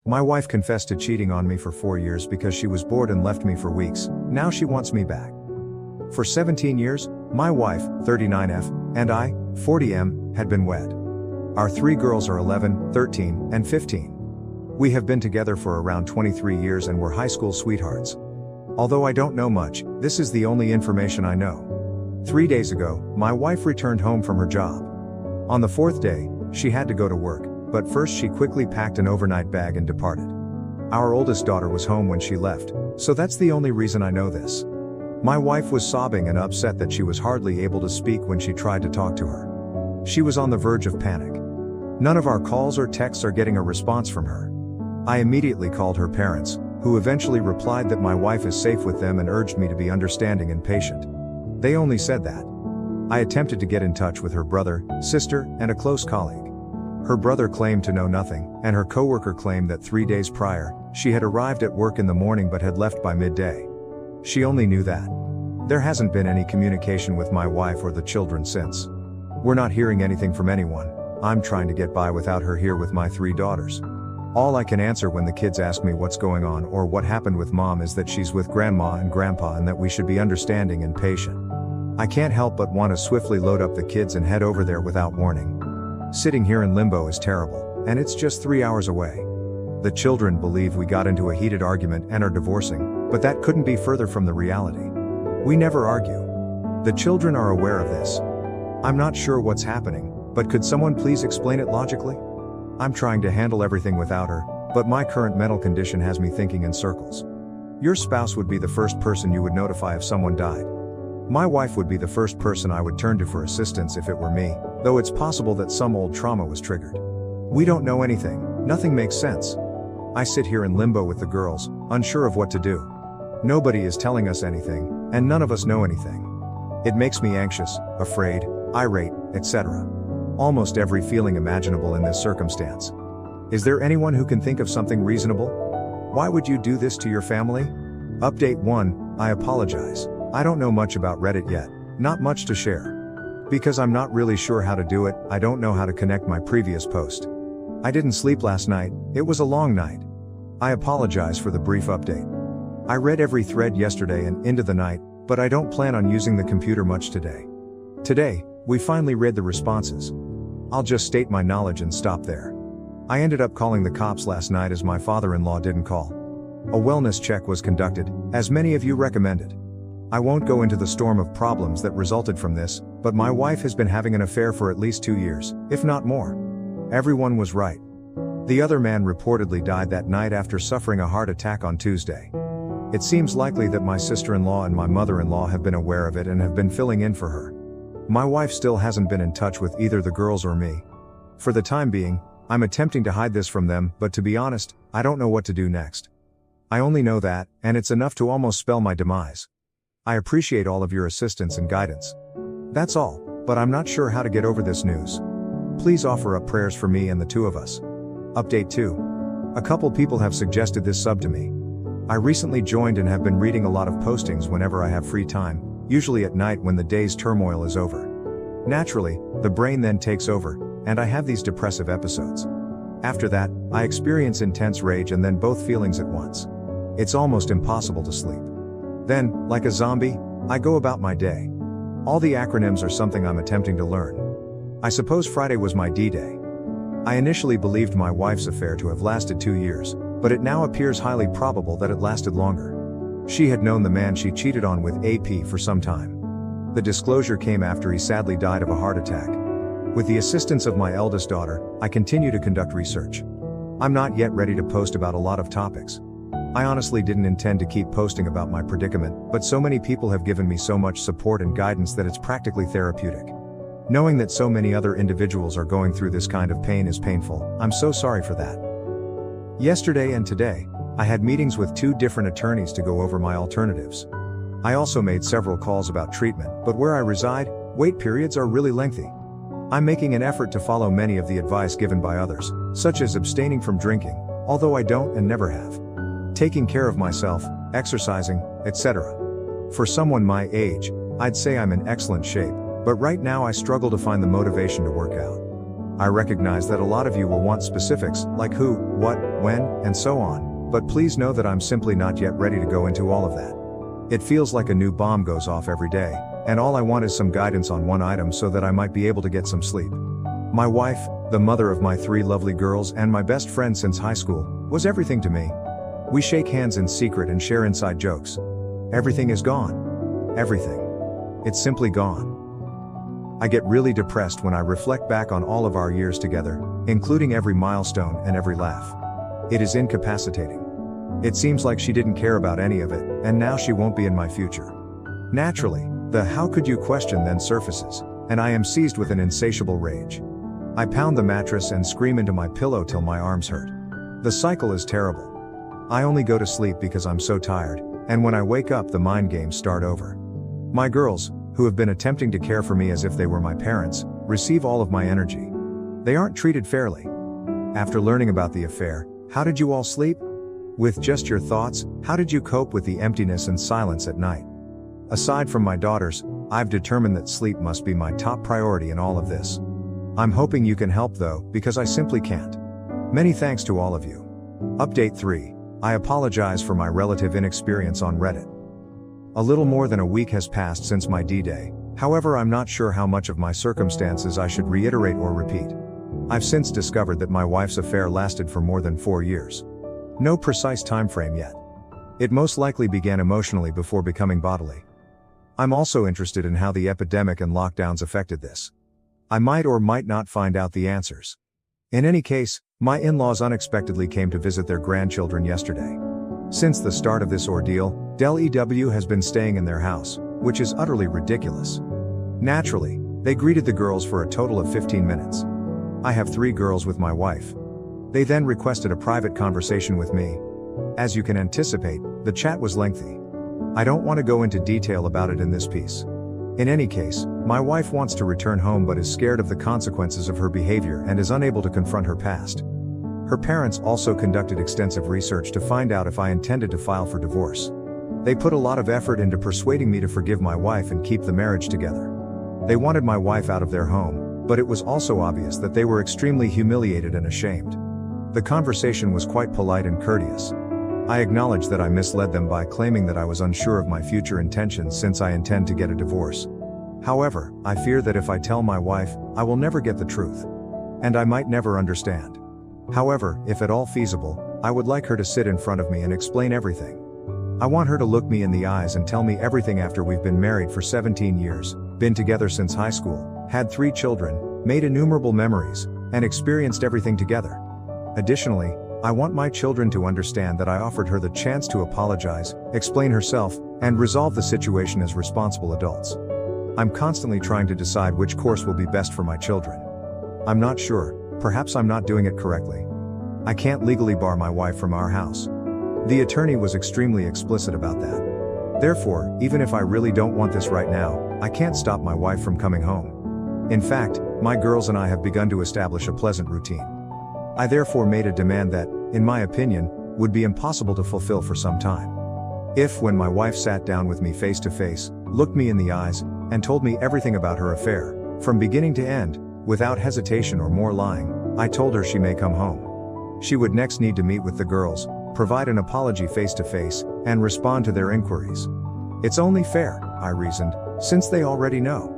My wife confessed to cheating on me for 4 years because she was bored and left me for weeks. Now she wants me back. For 17 years, my wife, 39F, and I, 40M, had been wed. Our 3 girls are 11, 13, and 15. We have been together for around 23 years and were high school sweethearts. Although I don't know much, this is the only information I know. 3 days ago, my wife returned home from her job. On the 4th day, she had to go to work, but first she quickly packed an overnight bag and departed. Our oldest daughter was home when she left, so that's the only reason I know this. My wife was sobbing and upset that she was hardly able to speak when she tried to talk to her. She was on the verge of panic. None of our calls or texts are getting a response from her. I immediately called her parents, who eventually replied that my wife is safe with them and urged me to be understanding and patient. They only said that. I attempted to get in touch with her brother, sister, and a close colleague. Her brother claimed to know nothing, and her coworker claimed that 3 days prior, she had arrived at work in the morning but had left by midday. She only knew that. There hasn't been any communication with my wife or the children since. We're not hearing anything from anyone. I'm trying to get by without her here with my 3 daughters. All I can answer when the kids ask me what's going on or what happened with mom is that she's with grandma and grandpa and that we should be understanding and patient. I can't help but want to swiftly load up the kids and head over there without warning. Sitting here in limbo is terrible, and it's just 3 hours away. The children believe we got into a heated argument and are divorcing, but that couldn't be further from the reality. We never argue. The children are aware of this. I'm not sure what's happening, but could someone please explain it logically? I'm trying to handle everything without her, but my current mental condition has me thinking in circles. Your spouse would be the first person you would notify if someone died. My wife would be the first person I would turn to for assistance if it were me, though it's possible that some old trauma was triggered. We don't know anything, nothing makes sense. I sit here in limbo with the girls, unsure of what to do. Nobody is telling us anything, and none of us know anything. It makes me anxious, afraid, irate, etc. Almost every feeling imaginable in this circumstance. Is there anyone who can think of something reasonable? Why would you do this to your family? Update 1, I apologize. I don't know much about Reddit yet, not much to share. Because I'm not really sure how to do it, I don't know how to connect my previous post. I didn't sleep last night, it was a long night. I apologize for the brief update. I read every thread yesterday and into the night, but I don't plan on using the computer much today. Today, we finally read the responses. I'll just state my knowledge and stop there. I ended up calling the cops last night as my father-in-law didn't call. A wellness check was conducted, as many of you recommended. I won't go into the storm of problems that resulted from this, but my wife has been having an affair for at least 2 years, if not more. Everyone was right. The other man reportedly died that night after suffering a heart attack on Tuesday. It seems likely that my sister-in-law and my mother-in-law have been aware of it and have been filling in for her. My wife still hasn't been in touch with either the girls or me. For the time being, I'm attempting to hide this from them, but to be honest, I don't know what to do next. I only know that, and it's enough to almost spell my demise. I appreciate all of your assistance and guidance. That's all, but I'm not sure how to get over this news. Please offer up prayers for me and the 2 of us. Update 2. A couple people have suggested this sub to me. I recently joined and have been reading a lot of postings whenever I have free time, usually at night when the day's turmoil is over. Naturally, the brain then takes over, and I have these depressive episodes. After that, I experience intense rage and then both feelings at once. It's almost impossible to sleep. Then, like a zombie, I go about my day. All the acronyms are something I'm attempting to learn. I suppose Friday was my D-Day. I initially believed my wife's affair to have lasted 2 years, but it now appears highly probable that it lasted longer. She had known the man she cheated on with AP for some time. The disclosure came after he sadly died of a heart attack. With the assistance of my eldest daughter, I continue to conduct research. I'm not yet ready to post about a lot of topics. I honestly didn't intend to keep posting about my predicament, but so many people have given me so much support and guidance that it's practically therapeutic. Knowing that so many other individuals are going through this kind of pain is painful. I'm so sorry for that. Yesterday and today, I had meetings with 2 different attorneys to go over my alternatives. I also made several calls about treatment, but where I reside, wait periods are really lengthy. I'm making an effort to follow many of the advice given by others, such as abstaining from drinking, although I don't and never have. Taking care of myself, exercising, etc. For someone my age, I'd say I'm in excellent shape, but right now I struggle to find the motivation to work out. I recognize that a lot of you will want specifics, like who, what, when, and so on, but please know that I'm simply not yet ready to go into all of that. It feels like a new bomb goes off every day, and all I want is some guidance on one item so that I might be able to get some sleep. My wife, the mother of my 3 lovely girls and my best friend since high school, was everything to me. We shake hands in secret and share inside jokes. Everything is gone. Everything. It's simply gone. I get really depressed when I reflect back on all of our years together, including every milestone and every laugh. It is incapacitating. It seems like she didn't care about any of it, and now she won't be in my future. Naturally, the "how could you" question then surfaces, and I am seized with an insatiable rage. I pound the mattress and scream into my pillow till my arms hurt. The cycle is terrible. I only go to sleep because I'm so tired, and when I wake up the mind games start over. My girls, who have been attempting to care for me as if they were my parents, receive all of my energy. They aren't treated fairly. After learning about the affair, how did you all sleep? With just your thoughts, how did you cope with the emptiness and silence at night? Aside from my daughters, I've determined that sleep must be my top priority in all of this. I'm hoping you can help though, because I simply can't. Many thanks to all of you. Update 3. I apologize for my relative inexperience on Reddit. A little more than a week has passed since my D-Day, however I'm not sure how much of my circumstances I should reiterate or repeat. I've since discovered that my wife's affair lasted for more than 4 years. No precise time frame yet. It most likely began emotionally before becoming bodily. I'm also interested in how the epidemic and lockdowns affected this. I might or might not find out the answers. In any case, my in-laws unexpectedly came to visit their grandchildren yesterday. Since the start of this ordeal, Del EW has been staying in their house, which is utterly ridiculous. Naturally, they greeted the girls for a total of 15 minutes. I have 3 girls with my wife. They then requested a private conversation with me. As you can anticipate, the chat was lengthy. I don't want to go into detail about it in this piece. In any case, my wife wants to return home but is scared of the consequences of her behavior and is unable to confront her past. Her parents also conducted extensive research to find out if I intended to file for divorce. They put a lot of effort into persuading me to forgive my wife and keep the marriage together. They wanted my wife out of their home, but it was also obvious that they were extremely humiliated and ashamed. The conversation was quite polite and courteous. I acknowledge that I misled them by claiming that I was unsure of my future intentions since I intend to get a divorce. However, I fear that if I tell my wife, I will never get the truth. And I might never understand. However, if at all feasible, I would like her to sit in front of me and explain everything. I want her to look me in the eyes and tell me everything after we've been married for 17 years, been together since high school, had 3 children, made innumerable memories, and experienced everything together. Additionally, I want my children to understand that I offered her the chance to apologize, explain herself, and resolve the situation as responsible adults. I'm constantly trying to decide which course will be best for my children. I'm not sure, perhaps I'm not doing it correctly. I can't legally bar my wife from our house. The attorney was extremely explicit about that. Therefore, even if I really don't want this right now, I can't stop my wife from coming home. In fact, my girls and I have begun to establish a pleasant routine. I therefore made a demand that, in my opinion, would be impossible to fulfill for some time. If, when my wife sat down with me face to face, looked me in the eyes, and told me everything about her affair, from beginning to end, without hesitation or more lying, I told her she may come home. She would next need to meet with the girls, provide an apology face to face, and respond to their inquiries. It's only fair, I reasoned, since they already know.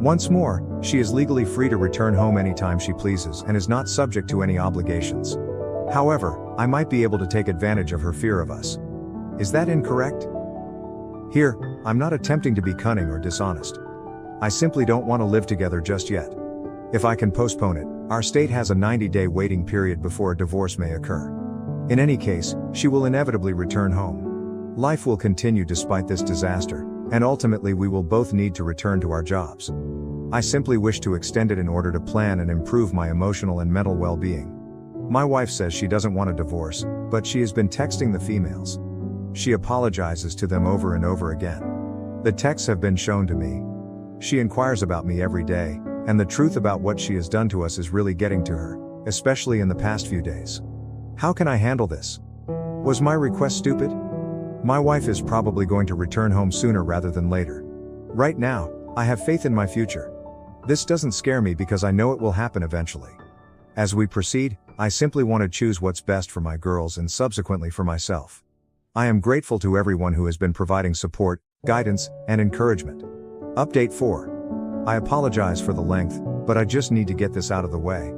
Once more, she is legally free to return home anytime she pleases and is not subject to any obligations. However, I might be able to take advantage of her fear of us. Is that incorrect? Here, I'm not attempting to be cunning or dishonest. I simply don't want to live together just yet. If I can postpone it, our state has a 90-day waiting period before a divorce may occur. In any case, she will inevitably return home. Life will continue despite this disaster, and ultimately we will both need to return to our jobs. I simply wish to extend it in order to plan and improve my emotional and mental well-being. My wife says she doesn't want a divorce, but she has been texting the females. She apologizes to them over and over again. The texts have been shown to me. She inquires about me every day, and the truth about what she has done to us is really getting to her, especially in the past few days. How can I handle this? Was my request stupid? My wife is probably going to return home sooner rather than later. Right now, I have faith in my future. This doesn't scare me because I know it will happen eventually. As we proceed, I simply want to choose what's best for my girls and subsequently for myself. I am grateful to everyone who has been providing support, guidance, and encouragement. Update 4. I apologize for the length, but I just need to get this out of the way.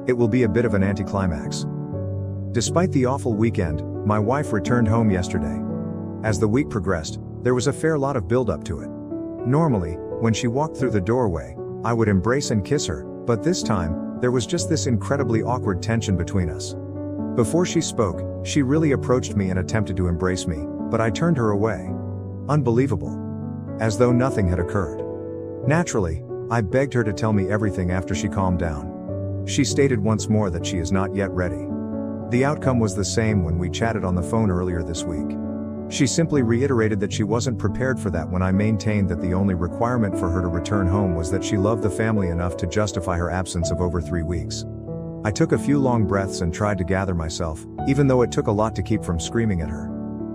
It will be a bit of an anticlimax. Despite the awful weekend, my wife returned home yesterday. As the week progressed, there was a fair lot of build-up to it. Normally, when she walked through the doorway, I would embrace and kiss her, but this time, there was just this incredibly awkward tension between us. Before she spoke, she really approached me and attempted to embrace me, but I turned her away. Unbelievable. As though nothing had occurred. Naturally, I begged her to tell me everything after she calmed down. She stated once more that she is not yet ready. The outcome was the same when we chatted on the phone earlier this week. She simply reiterated that she wasn't prepared for that when I maintained that the only requirement for her to return home was that she loved the family enough to justify her absence of over 3 weeks. I took a few long breaths and tried to gather myself, even though it took a lot to keep from screaming at her.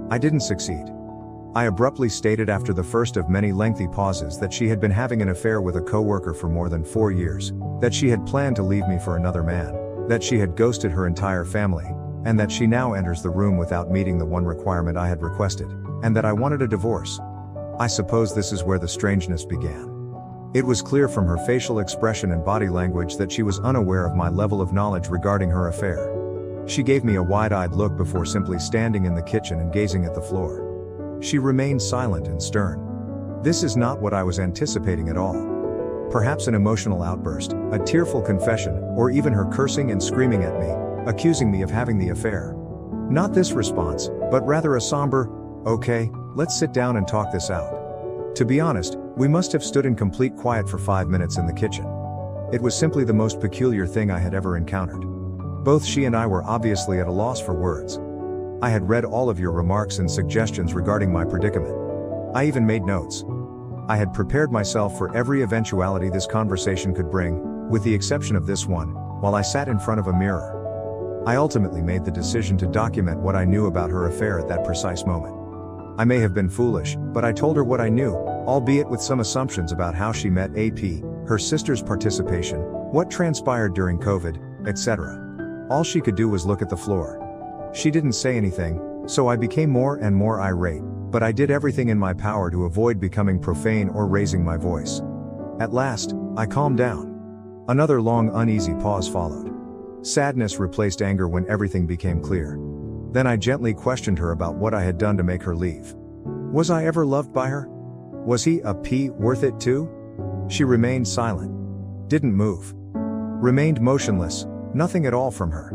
I didn't succeed. I abruptly stated after the first of many lengthy pauses that she had been having an affair with a coworker for more than 4 years, that she had planned to leave me for another man, that she had ghosted her entire family, and that she now enters the room without meeting the one requirement I had requested, and that I wanted a divorce. I suppose this is where the strangeness began. It was clear from her facial expression and body language that she was unaware of my level of knowledge regarding her affair. She gave me a wide-eyed look before simply standing in the kitchen and gazing at the floor. She remained silent and stern. This is not what I was anticipating at all. Perhaps an emotional outburst, a tearful confession, or even her cursing and screaming at me, accusing me of having the affair. Not this response, but rather a somber, "Okay, let's sit down and talk this out." To be honest, we must have stood in complete quiet for 5 minutes in the kitchen. It was simply the most peculiar thing I had ever encountered. Both she and I were obviously at a loss for words. I had read all of your remarks and suggestions regarding my predicament. I even made notes. I had prepared myself for every eventuality this conversation could bring, with the exception of this one, while I sat in front of a mirror. I ultimately made the decision to document what I knew about her affair at that precise moment. I may have been foolish, but I told her what I knew, albeit with some assumptions about how she met AP, her sister's participation, what transpired during COVID, etc. All she could do was look at the floor. She didn't say anything, so I became more and more irate, but I did everything in my power to avoid becoming profane or raising my voice. At last, I calmed down. Another long uneasy pause followed. Sadness replaced anger when everything became clear. Then I gently questioned her about what I had done to make her leave. Was I ever loved by her? Was he a P worth it too? She remained silent. Didn't move. Remained motionless, nothing at all from her.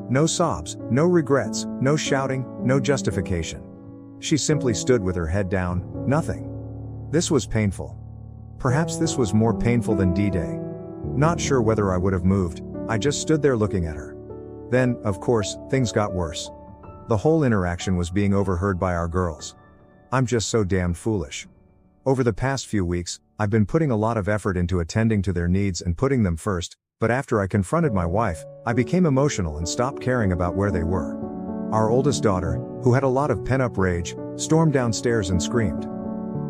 No sobs, no regrets, no shouting, no justification. She simply stood with her head down, nothing. This was painful. Perhaps this was more painful than D-Day. Not sure whether I would have moved, I just stood there looking at her. Then, of course, things got worse. The whole interaction was being overheard by our girls. I'm just so damned foolish. Over the past few weeks, I've been putting a lot of effort into attending to their needs and putting them first, but after I confronted my wife, I became emotional and stopped caring about where they were. Our oldest daughter, who had a lot of pent-up rage, stormed downstairs and screamed.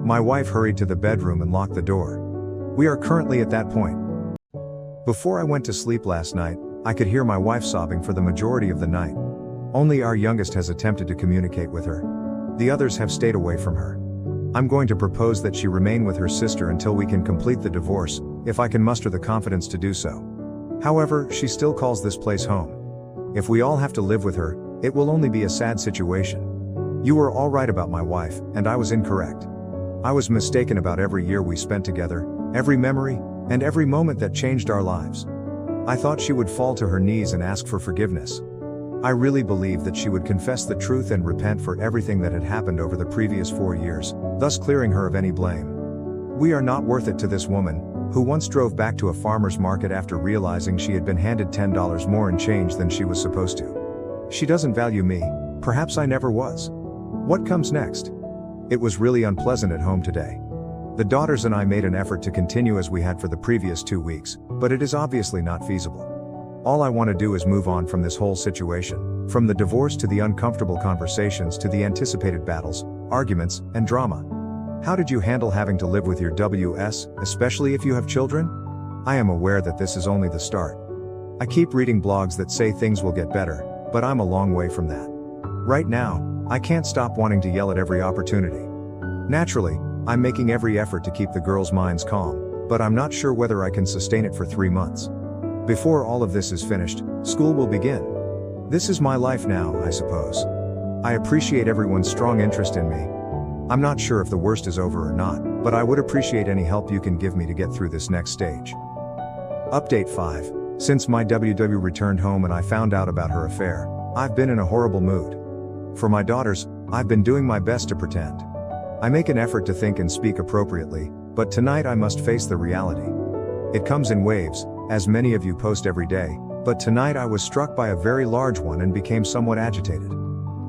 My wife hurried to the bedroom and locked the door. We are currently at that point. Before I went to sleep last night, I could hear my wife sobbing for the majority of the night. Only our youngest has attempted to communicate with her. The others have stayed away from her. I'm going to propose that she remain with her sister until we can complete the divorce, if I can muster the confidence to do so. However, she still calls this place home. If we all have to live with her, it will only be a sad situation. You were all right about my wife, and I was incorrect. I was mistaken about every year we spent together, every memory, and every moment that changed our lives. I thought she would fall to her knees and ask for forgiveness. I really believed that she would confess the truth and repent for everything that had happened over the previous 4 years, thus clearing her of any blame. We are not worth it to this woman, who once drove back to a farmer's market after realizing she had been handed $10 more in change than she was supposed to. She doesn't value me, perhaps I never was. What comes next? It was really unpleasant at home today. The daughters and I made an effort to continue as we had for the previous 2 weeks, but it is obviously not feasible. All I want to do is move on from this whole situation, from the divorce to the uncomfortable conversations to the anticipated battles, arguments, and drama. How did you handle having to live with your WS, especially if you have children? I am aware that this is only the start. I keep reading blogs that say things will get better, but I'm a long way from that. Right now, I can't stop wanting to yell at every opportunity. Naturally, I'm making every effort to keep the girls' minds calm, but I'm not sure whether I can sustain it for 3 months. Before all of this is finished, school will begin. This is my life now, I suppose. I appreciate everyone's strong interest in me. I'm not sure if the worst is over or not, but I would appreciate any help you can give me to get through this next stage. Update 5. Since my WW returned home and I found out about her affair, I've been in a horrible mood. For my daughters, I've been doing my best to pretend. I make an effort to think and speak appropriately, but tonight I must face the reality. It comes in waves, as many of you post every day, but tonight I was struck by a very large one and became somewhat agitated.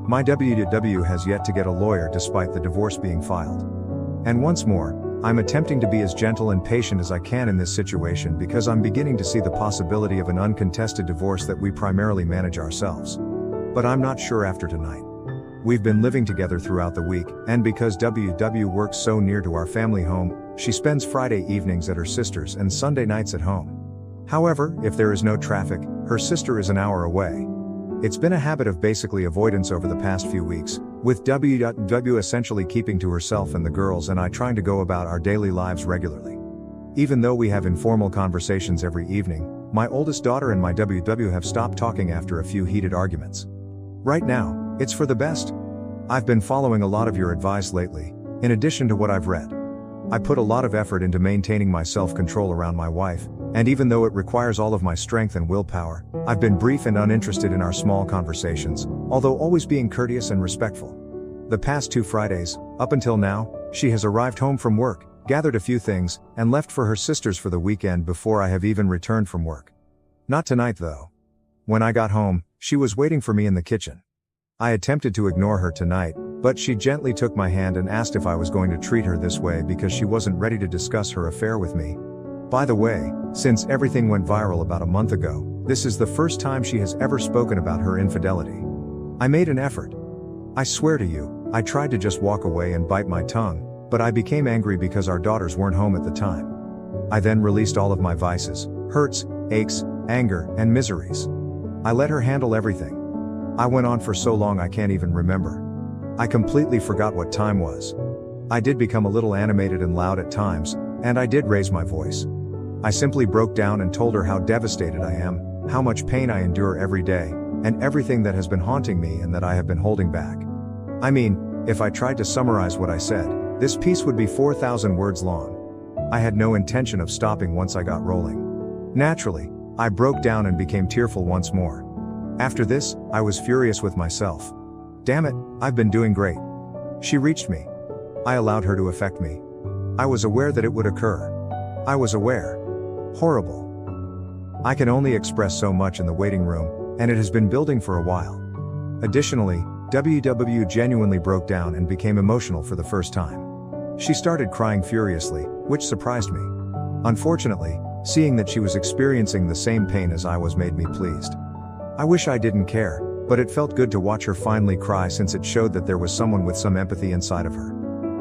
My WW has yet to get a lawyer despite the divorce being filed. And once more, I'm attempting to be as gentle and patient as I can in this situation because I'm beginning to see the possibility of an uncontested divorce that we primarily manage ourselves. But I'm not sure after tonight. We've been living together throughout the week, and because WW works so near to our family home, she spends Friday evenings at her sister's and Sunday nights at home. However, if there is no traffic, her sister is an hour away. It's been a habit of basically avoidance over the past few weeks, with WW essentially keeping to herself and the girls and I trying to go about our daily lives regularly. Even though we have informal conversations every evening, my oldest daughter and my WW have stopped talking after a few heated arguments. Right now, it's for the best. I've been following a lot of your advice lately, in addition to what I've read. I put a lot of effort into maintaining my self-control around my wife, and even though it requires all of my strength and willpower, I've been brief and uninterested in our small conversations, although always being courteous and respectful. The past 2 Fridays, up until now, she has arrived home from work, gathered a few things, and left for her sister's for the weekend before I have even returned from work. Not tonight though. When I got home, she was waiting for me in the kitchen. I attempted to ignore her tonight, but she gently took my hand and asked if I was going to treat her this way because she wasn't ready to discuss her affair with me. By the way, since everything went viral about a month ago, this is the first time she has ever spoken about her infidelity. I made an effort. I swear to you, I tried to just walk away and bite my tongue, but I became angry because our daughters weren't home at the time. I then released all of my vices, hurts, aches, anger, and miseries. I let her handle everything. I went on for so long I can't even remember. I completely forgot what time was. I did become a little animated and loud at times, and I did raise my voice. I simply broke down and told her how devastated I am, how much pain I endure every day, and everything that has been haunting me and that I have been holding back. I mean, if I tried to summarize what I said, this piece would be 4,000 words long. I had no intention of stopping once I got rolling. Naturally, I broke down and became tearful once more. After this, I was furious with myself. Damn it, I've been doing great. She reached me. I allowed her to affect me. I was aware that it would occur. I was aware. Horrible. I can only express so much in the waiting room, and it has been building for a while. Additionally, WW genuinely broke down and became emotional for the first time. She started crying furiously, which surprised me. Unfortunately, seeing that she was experiencing the same pain as I was made me pleased. I wish I didn't care, but it felt good to watch her finally cry since it showed that there was someone with some empathy inside of her.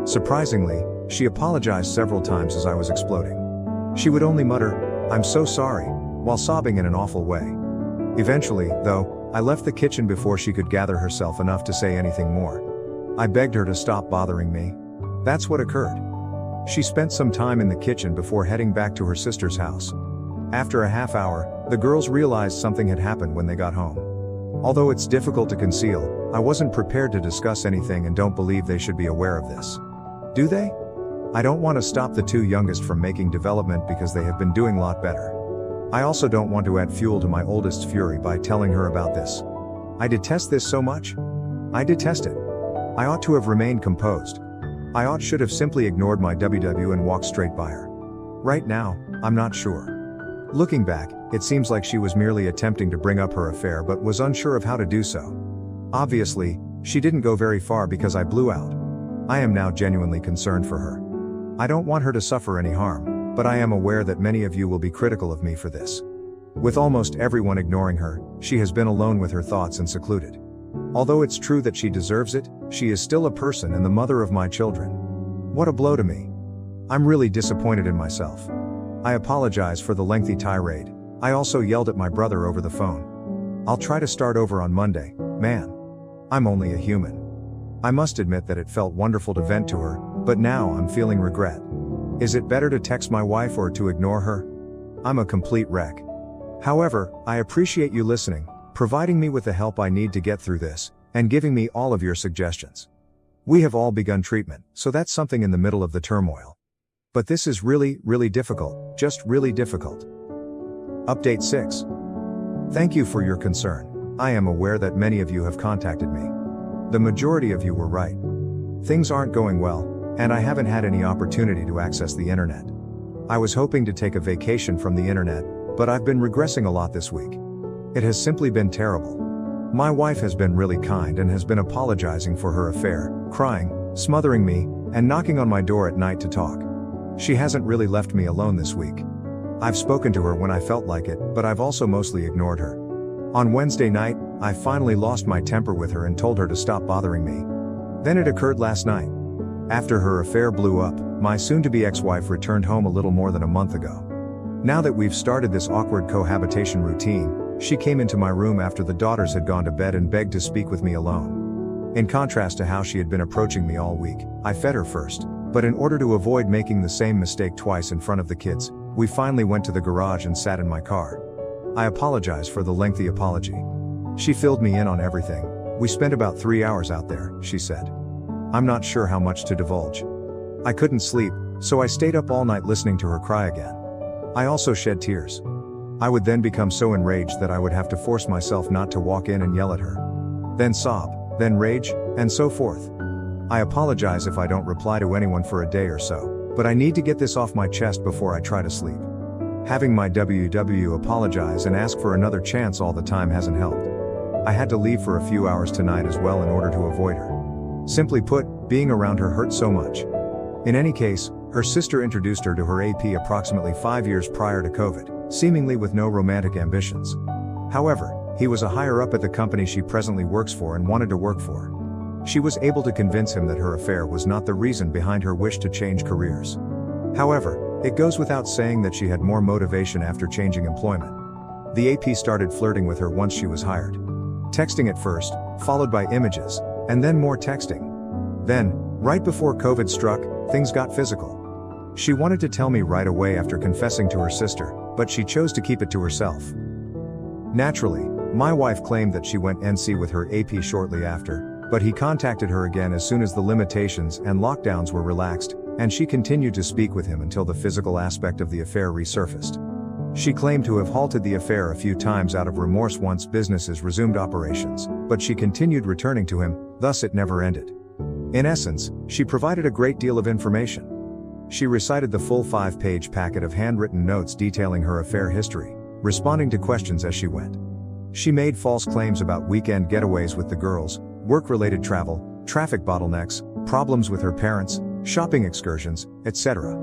Surprisingly, she apologized several times as I was exploding. She would only mutter, "I'm so sorry," while sobbing in an awful way. Eventually, though, I left the kitchen before she could gather herself enough to say anything more. I begged her to stop bothering me. That's what occurred. She spent some time in the kitchen before heading back to her sister's house. After a half hour, the girls realized something had happened when they got home. Although it's difficult to conceal, I wasn't prepared to discuss anything and don't believe they should be aware of this. Do they? I don't want to stop the 2 youngest from making development because they have been doing a lot better. I also don't want to add fuel to my oldest's fury by telling her about this. I detest this so much. I detest it. I ought to have remained composed. I should have simply ignored my WW and walked straight by her. Right now, I'm not sure. Looking back, it seems like she was merely attempting to bring up her affair but was unsure of how to do so. Obviously, she didn't go very far because I blew out. I am now genuinely concerned for her. I don't want her to suffer any harm, but I am aware that many of you will be critical of me for this. With almost everyone ignoring her, she has been alone with her thoughts and secluded. Although it's true that she deserves it, she is still a person and the mother of my children. What a blow to me. I'm really disappointed in myself. I apologize for the lengthy tirade. I also yelled at my brother over the phone. I'll try to start over on Monday, man. I'm only a human. I must admit that it felt wonderful to vent to her, but now I'm feeling regret. Is it better to text my wife or to ignore her? I'm a complete wreck. However, I appreciate you listening, providing me with the help I need to get through this, and giving me all of your suggestions. We have all begun treatment, so that's something in the middle of the turmoil. But this is really, really difficult, just really difficult. Update 6. Thank you for your concern. I am aware that many of you have contacted me. The majority of you were right. Things aren't going well, and I haven't had any opportunity to access the internet. I was hoping to take a vacation from the internet, but I've been regressing a lot this week. It has simply been terrible. My wife has been really kind and has been apologizing for her affair, crying, smothering me, and knocking on my door at night to talk. She hasn't really left me alone this week. I've spoken to her when I felt like it, but I've also mostly ignored her. On Wednesday night, I finally lost my temper with her and told her to stop bothering me. Then it occurred last night. After her affair blew up, my soon-to-be ex-wife returned home a little more than a month ago. Now that we've started this awkward cohabitation routine, she came into my room after the daughters had gone to bed and begged to speak with me alone. In contrast to how she had been approaching me all week, I fed her first, but in order to avoid making the same mistake twice in front of the kids, we finally went to the garage and sat in my car. I apologize for the lengthy apology. She filled me in on everything. We spent about 3 hours out there, she said. I'm not sure how much to divulge. I couldn't sleep, so I stayed up all night listening to her cry again. I also shed tears. I would then become so enraged that I would have to force myself not to walk in and yell at her. Then sob, then rage, and so forth. I apologize if I don't reply to anyone for a day or so, but I need to get this off my chest before I try to sleep. Having my WW apologize and ask for another chance all the time hasn't helped. I had to leave for a few hours tonight as well in order to avoid her. Simply put, being around her hurt so much. In any case, her sister introduced her to her AP approximately 5 years prior to COVID, seemingly with no romantic ambitions. However, he was a higher up at the company she presently works for and wanted to work for. She was able to convince him that her affair was not the reason behind her wish to change careers. However, it goes without saying that she had more motivation after changing employment. The AP started flirting with her once she was hired. Texting at first, followed by images, and then more texting. Then, right before COVID struck, things got physical. She wanted to tell me right away after confessing to her sister, but she chose to keep it to herself. Naturally, my wife claimed that she went NC with her AP shortly after, but he contacted her again as soon as the limitations and lockdowns were relaxed, and she continued to speak with him until the physical aspect of the affair resurfaced. She claimed to have halted the affair a few times out of remorse once businesses resumed operations, but she continued returning to him, thus it never ended. In essence, she provided a great deal of information. She recited the full 5-page packet of handwritten notes detailing her affair history, responding to questions as she went. She made false claims about weekend getaways with the girls, work-related travel, traffic bottlenecks, problems with her parents, shopping excursions, etc.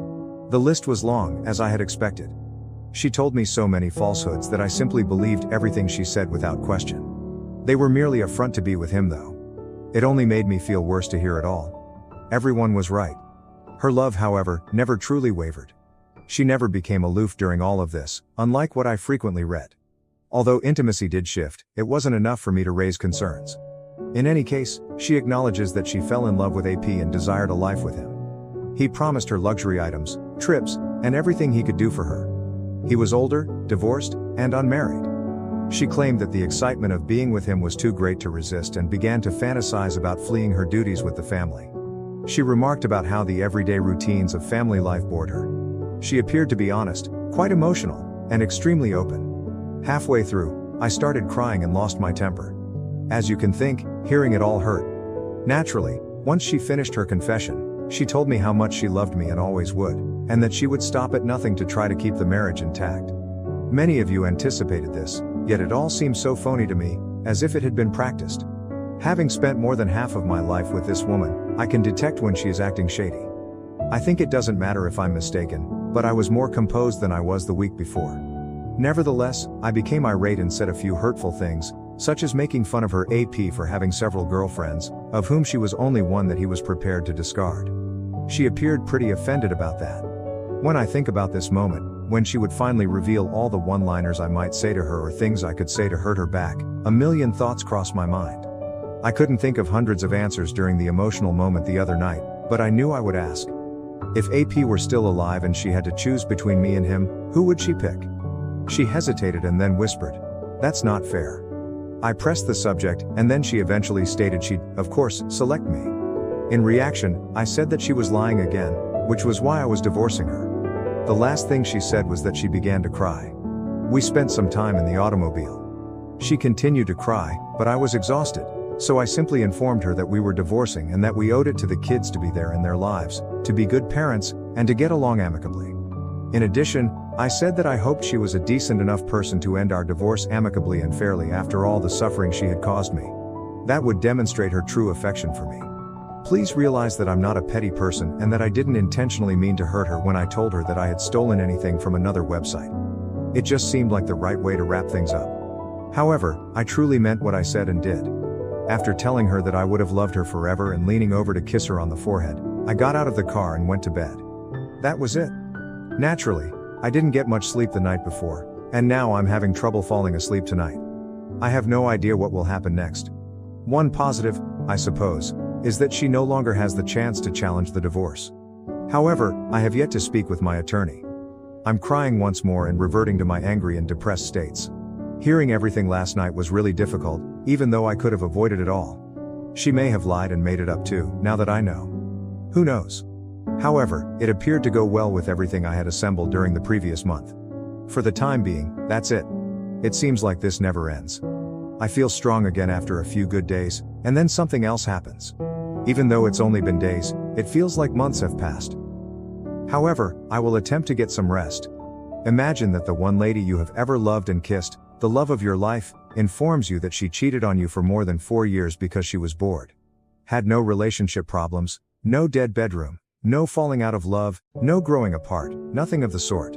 The list was long, as I had expected. She told me so many falsehoods that I simply believed everything she said without question. They were merely a front to be with him though. It only made me feel worse to hear it all. Everyone was right. Her love, however, never truly wavered. She never became aloof during all of this, unlike what I frequently read. Although intimacy did shift, it wasn't enough for me to raise concerns. In any case, she acknowledges that she fell in love with AP and desired a life with him. He promised her luxury items, trips, and everything he could do for her. He was older, divorced, and unmarried. She claimed that the excitement of being with him was too great to resist and began to fantasize about fleeing her duties with the family. She remarked about how the everyday routines of family life bored her. She appeared to be honest, quite emotional, and extremely open. Halfway through, I started crying and lost my temper. As you can think, hearing it all hurt. Naturally, once she finished her confession, she told me how much she loved me and always would, and that she would stop at nothing to try to keep the marriage intact. Many of you anticipated this, yet it all seemed so phony to me, as if it had been practiced. Having spent more than half of my life with this woman, I can detect when she is acting shady. I think it doesn't matter if I'm mistaken, but I was more composed than I was the week before. Nevertheless, I became irate and said a few hurtful things, such as making fun of her AP for having several girlfriends, of whom she was only one that he was prepared to discard. She appeared pretty offended about that. When I think about this moment, when she would finally reveal all the one-liners I might say to her or things I could say to hurt her back, a million thoughts crossed my mind. I couldn't think of hundreds of answers during the emotional moment the other night, but I knew I would ask. If AP were still alive and she had to choose between me and him, who would she pick? She hesitated and then whispered, "That's not fair." I pressed the subject, and then she eventually stated she'd, of course, select me. In reaction, I said that she was lying again, which was why I was divorcing her. The last thing she said was that she began to cry. We spent some time in the automobile. She continued to cry, but I was exhausted, so I simply informed her that we were divorcing and that we owed it to the kids to be there in their lives, to be good parents, and to get along amicably. In addition, I said that I hoped she was a decent enough person to end our divorce amicably and fairly after all the suffering she had caused me. That would demonstrate her true affection for me. Please realize that I'm not a petty person and that I didn't intentionally mean to hurt her when I told her that I had stolen anything from another website. It just seemed like the right way to wrap things up. However, I truly meant what I said and did. After telling her that I would have loved her forever and leaning over to kiss her on the forehead, I got out of the car and went to bed. That was it. Naturally, I didn't get much sleep the night before, and now I'm having trouble falling asleep tonight. I have no idea what will happen next. One positive, I suppose, is that she no longer has the chance to challenge the divorce. However, I have yet to speak with my attorney. I'm crying once more and reverting to my angry and depressed states. Hearing everything last night was really difficult, even though I could have avoided it all. She may have lied and made it up too, now that I know. Who knows? However, it appeared to go well with everything I had assembled during the previous month. For the time being, that's it. It seems like this never ends. I feel strong again after a few good days, and then something else happens. Even though it's only been days, it feels like months have passed. However, I will attempt to get some rest. Imagine that the one lady you have ever loved and kissed, the love of your life, informs you that she cheated on you for more than 4 years because she was bored. Had no relationship problems, no dead bedroom, no falling out of love, no growing apart, nothing of the sort.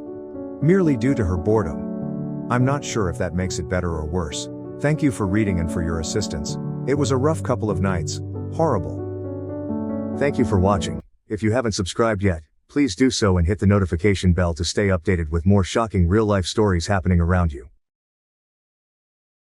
Merely due to her boredom. I'm not sure if that makes it better or worse. Thank you for reading and for your assistance. It was a rough couple of nights. Horrible. Thank you for watching. If you haven't subscribed yet, please do so and hit the notification bell to stay updated with more shocking real-life stories happening around you.